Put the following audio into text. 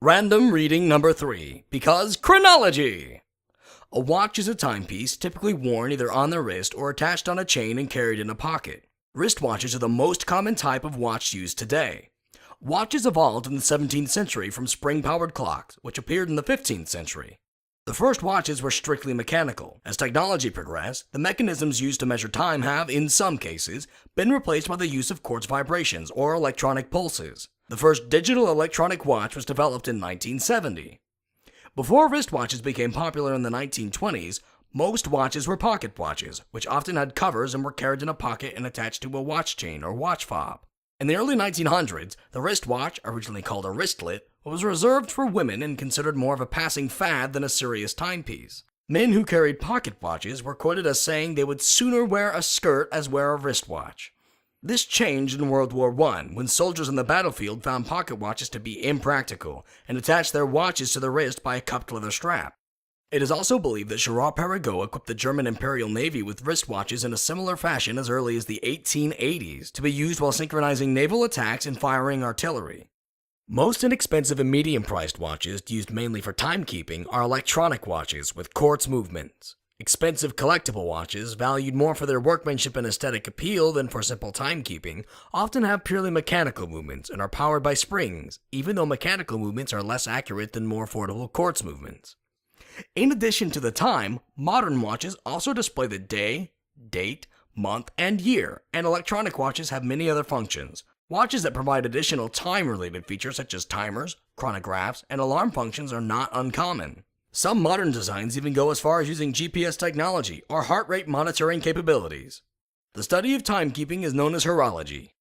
Random reading number 3, because chronology! A watch is a timepiece typically worn either on the wrist or attached on a chain and carried in a pocket. Wristwatches are the most common type of watch used today. Watches evolved in the 17th century from spring-powered clocks, which appeared in the 15th century. The first watches were strictly mechanical. As technology progressed, the mechanisms used to measure time have, in some cases, been replaced by the use of quartz vibrations or electronic pulses. The first digital electronic watch was developed in 1970. Before wristwatches became popular in the 1920s, most watches were pocket watches, which often had covers and were carried in a pocket and attached to a watch chain or watch fob. In the early 1900s, the wristwatch, originally called a wristlet, was reserved for women and considered more of a passing fad than a serious timepiece. Men who carried pocket watches were quoted as saying they would sooner wear a skirt as wear a wristwatch. This changed in World War I, when soldiers on the battlefield found pocket watches to be impractical and attached their watches to the wrist by a cupped leather strap. It is also believed that Girard-Perregaux equipped the German Imperial Navy with wristwatches in a similar fashion as early as the 1880s to be used while synchronizing naval attacks and firing artillery. Most inexpensive and medium-priced watches, used mainly for timekeeping, are electronic watches with quartz movements. Expensive collectible watches, valued more for their workmanship and aesthetic appeal than for simple timekeeping, often have purely mechanical movements and are powered by springs, even though mechanical movements are less accurate than more affordable quartz movements. In addition to the time, modern watches also display the day, date, month, and year, and electronic watches have many other functions. Watches that provide additional time-related features such as timers, chronographs, and alarm functions are not uncommon. Some modern designs even go as far as using GPS technology or heart rate monitoring capabilities. The study of timekeeping is known as horology.